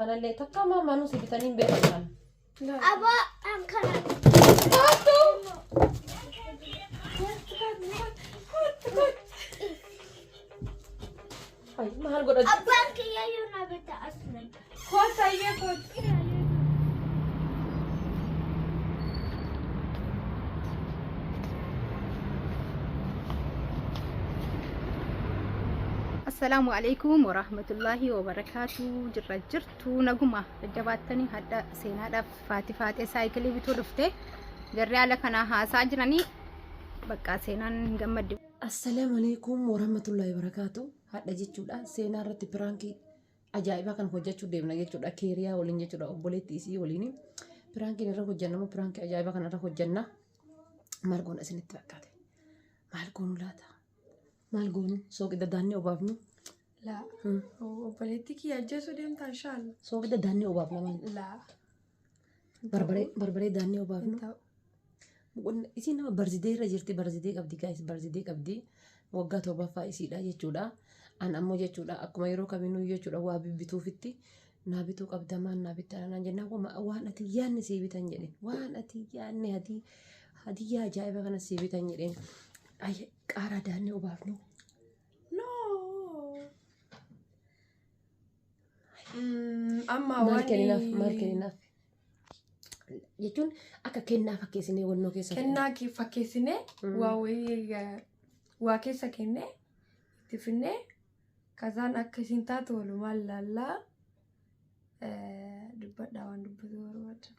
Kana illee takka maamaanuu si bitanii beekan. Aba am kana. Ay, mahal godhatu. Abbaan kiyya yoo na bita asnan. Koota iyyee koota. السلام عليكم ورحمة الله وبركاته. جرجرتو نجمة الجباتني هذا سينا فاتي فاتي سايكلي بتولفته جري على كنا ساجرني بقى سينا نجمد. السلام عليكم ورحمة الله وبركاته. هذا جيتشودا سينا رتي برانكي أجايبا كان هوجتشو ديمنا جيتشودا كيريا ولين جيتشودا أبوليتي سي وليني برانكي نرى هوجنا مو برانكي أجايبا كان نرى هوجنا مالكون أسنت بكاته مالكون ولادا مالكون سوق داني وبابنو. لا وبلدك يا جسود انت ان شاء الله سوق داني وبابنا مال. لا بربري داني وبابنو. بقول إذا نما برزدي رجعتي برزدي قبدي كايس برزدي قبدي وقعت وبفا إسيدا يجودا أنا أمو يجودا أكو ما يروك بينو يجودا وابي بيتو فتي نابتو قبدا ما نابت أنا جنا وما وانا تيان نسيبي تنجرين وانا تيان هدي يا جايبة كنا نسيبي تنجرين أي كارا داني وبابنو. أما مالكناف jechuun akka kennaa fakkeessinee wannoo keessa kennaa fakkeessinee waa keessa kennee itti finnee kazaan akka isin taatu walumaan laallaa dubbadhaa waan dubbatu barbaada.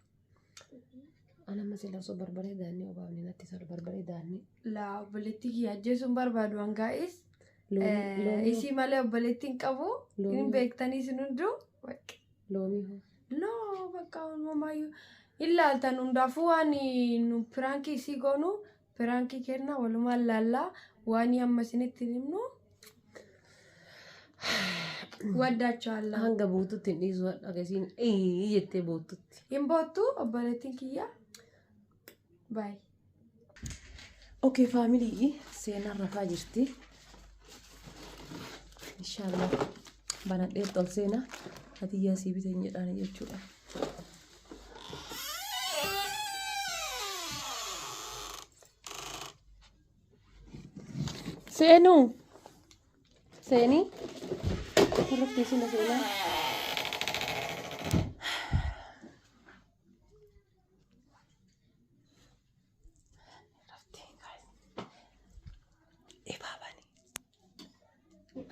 Ana masila so barbaree daannii obaafne natti sar barbaree daannii. Laa obboleettii kiyya ajjeesuun barbaadu hangaa'is isii malee obboleettiin qabu hin beektanii isin hunduu loomii hoo. Loo bakka uumayyuu. ilaaltan hundaafuu waan nu pirankii isii goonu pirankii kenna walumaan laallaa waan amma isinitti himnu waddaachaallah. Hanga buututti hin dhiisu dhagasiin jettee buututti. Hin boottu obboleettiin kiyya. Baay. Okay faamilii seenaan rafaa jirti. Inshallah banadhee tol seenaa hatiyyaa sii bitan jedhaan jechuudha. Senu, Seni, kurang di sini Sena. Baba ni.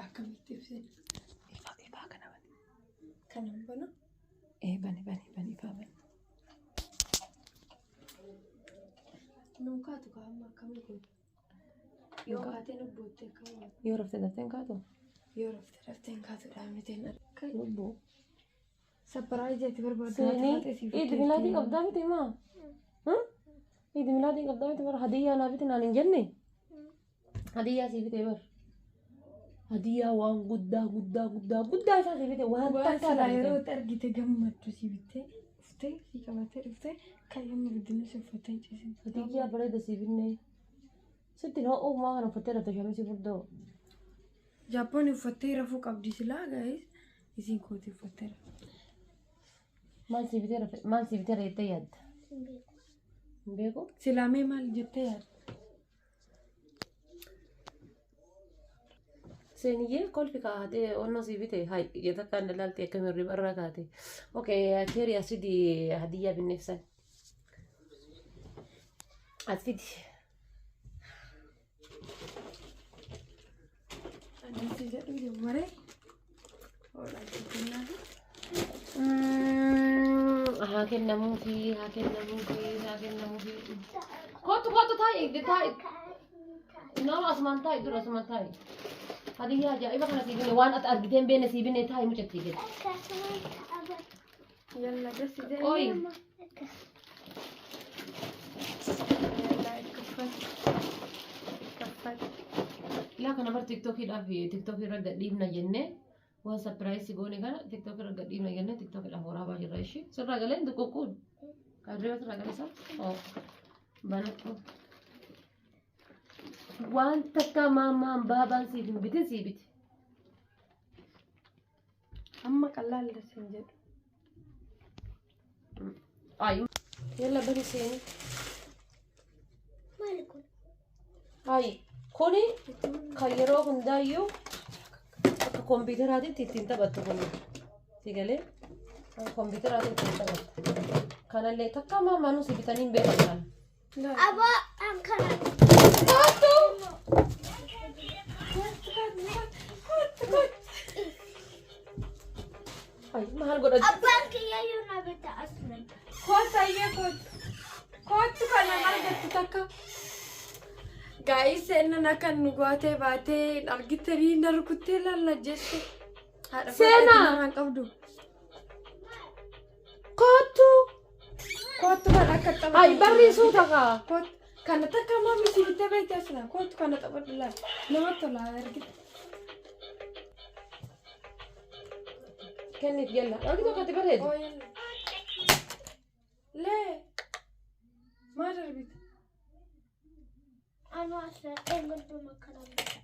Akan aktif sih. Iba kenapa? Kenapa no? Bani Baba. Nungka tu kami kau. Yoo kaatee lubbuutti akkamiin? Yoo raftee dafteen kaatu? Yoo raftee kaatuudhaan miteen akka Lubbuu. sappiraayizeetti barbaadu. Seenii iidi milaatii qabdaa miti maa? Iidi milaatii qabdaa miti bara hadiyyaa naa biti naan hin jenne? Hadiyyaa sii bitee bara. Hadiyyaa waan guddaa isaa sii bitee waan takkaa Waan yeroo argite gammaddu sii bittee dhuftee sii qabattee dhuftee kayyamma guddina si uffattee ciisin. Hadiyyaa bareeda sii binnee. Sitti noo uumaa kana uffattee dafte shamisi furdoo. Jaappoon uffattee rafuu qabdi silaa gaa'is isiin kooti uffattee rafu. Maal sii bitee reettee yaadda? Hin beeku? Silaamee maal jettee yaadda? Seeniyyee kolfi kaatee onnoo sii bitee hayi ija takkaan dalaaltee akka mirri barraa kaatee. Okay, keeri asidii hadiyyaa binneefsan. Asfidi. Nanti jedhu jammare. Oolaa jechuun Haa kennamuufi. Kootu taa'e. Nama asumaan taa'e. Hadiyyaa ajaa'iba kana sii binne waan ati argiteen beene sii binne taa'e mucattii gadi. yalla gasi dee. Oi. Yalla kaffat. Ilaa kana bar tiktokiidhaaf tiktokii irra gadhiifna jennee waan sapiraayisii goone kana tiktokii irra gadhiifna jennee tiktokiidhaaf waraabaa jirra ishee. Sirraa galeen duqqoquun. Kaadree sirraa galeessa. Banadhu. Waan takka maamaan baabaan siif hin bitin sii biti. Amma qallaan lasin jedhu. Ay, yalla bani seeni. Malikun. Ay, kuni kan yeroo hundaayyuu akka kompiitaraatiitti ittiin taphattu kuni. Si galee kompiitaraatiitti ittiin taphattu. Kanallee takka maamaanuu si bitanii hin beekan kana. Aba, I'm gonna. Ay, mahal godhatu. Abbaan kiyya yoo na bitta aslan. Kota iya kota kana argattu takka. Guys, eenna kan nu gootee baatee argitanii narkuttee laalla jette. Seenaa. Kan qabdu. Kootu. Kootu kan akka tapha. Ay, barriisuu takaa. Kootu kana takka maami si bittee beekte asna. Kootu kana taphadhu laa. Namatti tola argite. Kenniif yalla. Argi tokkotti bareedu. Oh yalla. Lee. Maal darbite? Anu aslan eenyutu makana bitta.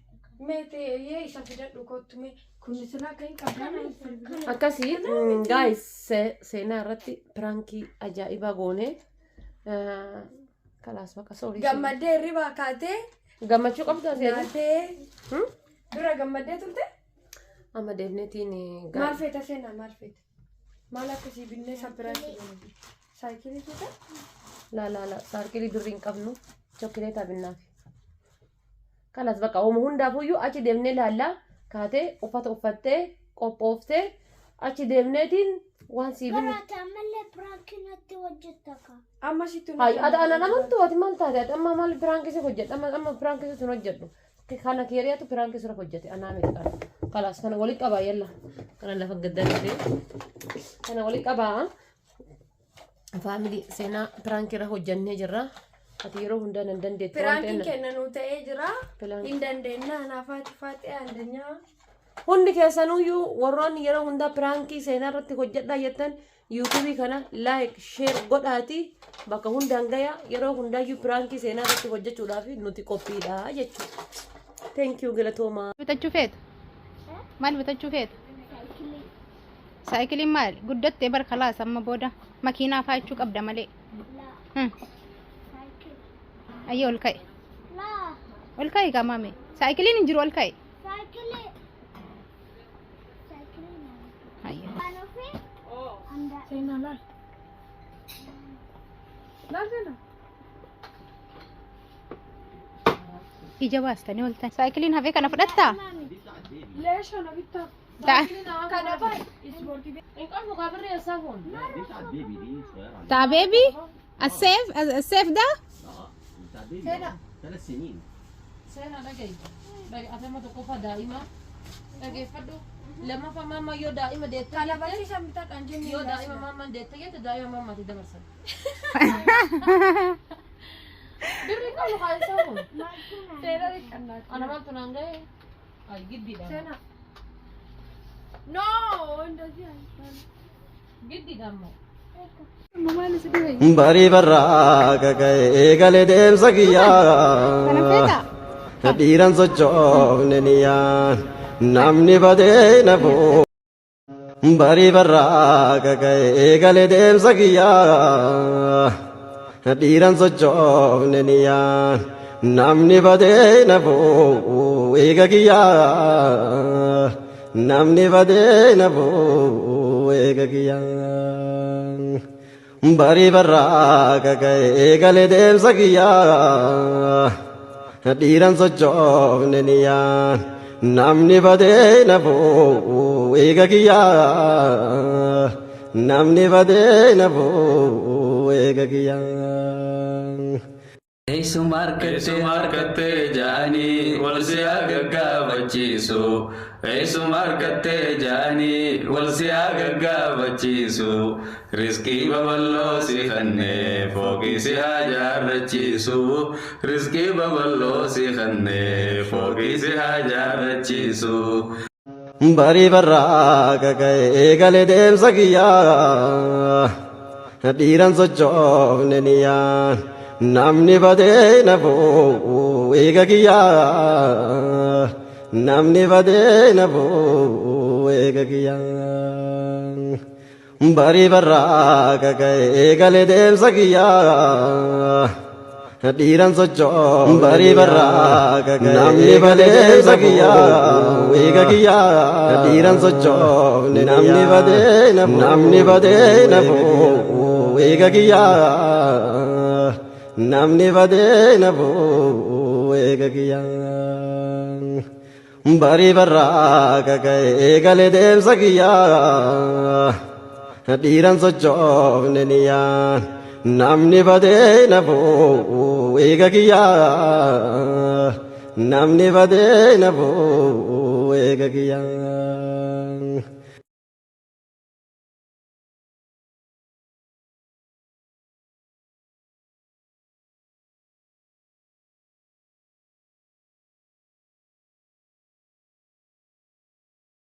Meete yee isa fidadhu kootu mee kun silaa kan qabdan. Akkasii guys seenaa irratti piraankii ajaa'ibaa goone kalaas baqa soorii. Gammadee ribaa kaatee. Gammachuu qabdu asii Naatee. Dura gammadee turte? amma deemneetiin Maal feeta seenaa maal feeta? Maal akkasii binnee sabbiraatti goone? Saayikilii feeta? la saarkilii birrii hin qabnu chokkileetaa binnaaf. Kalaas baqa oomu hundaafuyyuu achi deemnee laallaa kaatee uffata uffattee qophooftee achi deemneetiin waan sii binne. Barata malee prankinatti hojjettaka. Amma situ Ay, ada namantu ati maal taate amma maal piraankii si hojjedha amma piraankii sun hojjedhu. Kana keeriyaatu piraankii sura hojjete anaa miti kana. Kalaas kana walitti qabaa yalla. Kana lafa gaddaatee. Kana walitti qabaa. Faamilii seenaa piraankii irra hojjannee jirra. Ati yeroo hundaa nan dandeetti. Piraankiin kennanuu ta'ee jira. Hin dandeenyaa naafaati faatee aandanyaa. Hundi keessanuyyuu warroonni yeroo hundaa piraankii seenaa irratti hojjedhaa jettan yuutuubii kana like share godhaati bakka hundaan gaya yeroo hundaayyuu piraankii seenaa irratti hojjechuudhaaf nuti qophiidha jechuudha. Thank you galatooma. Bitachuu feeta? Maal bitachuu feeta? Saayikiliin maal? Guddattee barkalaas amma booda makiinaa faayachuu qabda malee. Ayyee ol ka'e. Laa. Ol ka'e qaamame. Saayikiliin hin jiru ol ka'e. Saayikilii. Ayyee. Anu fi. Anda. Seenaa laal. Laal seenaa. Ija baastanii ooltan. Saayikiliin hafee kana fudhattaa? Leesha na bittaa. Kana baay. Ispoortii. Hin qabnu gaafirri eessaa kun? Taa beebii? Asseef daa? Seenaa. 3 سنين. Seenaa dhaga'i. Afema tokkoffaa daa'ima dhageeffadhu. Lammaffaa maammaa yoo daa'ima deetta Kana barsiisan bitaadhaan jennee. yoo daa'ima maammaan deetta jette daa'ima maammaati dabarsan. Birri qabnu kaayisaa kun. Seera dhiqannaati. Ana maaltu naan ga'e? Ay giddiidha. Seenaa. No, እንደዚህ አይባልም. Giddiidha ammoo. Barii barraa kaka'ee galee deemsa Kana kiyyaa feeta? dhiiran sochoofne niyyaan namni badee na boo. Barii barraa kaka'ee galee deemsa kiyyaa dhiiran sochoofne niyyaan namni badee na boo eega kiyyaa namni badee na boo eega kiyyaa. Barii barraa kaka'ee galee deemsa kiyyaa dhiiran sochoofne niyyaan namni badee na boo eega kiyyaa namni badee na boo eega kiyyaa. Eessuma argattee jaanii wal si gaggaabachiisu. Eessuma argattee jaanii wal si gaggaabachiisu. Riskii babal'oo si kannee fooqii si haa jaarrachiisu. Riskii babal'oo si kannee fooqii si haa jaarrachiisu. Barii barraa kaka'ee galee deemsa kiyyaa dhiiran sochoofne niyyaan namni badee na boo eega kiyyaa namni badee na boo eega kiyyaa. barii barraaqa ka'ee galee deemsa kiyyaa dhiiran sochoo barii barraaqa ka'ee namni badee deemsa kiyyaa eega kiyyaa dhiiran sochoo namni badee nafuu eega kiyyaa namni badee nafuu eega kiyyaa barii barraaqa ka'ee galee deemsa kiyyaa dhiiran sochoofne niyyaan namni badee nafuu eega kiyyaa namni badee nafuu eega kiyyaa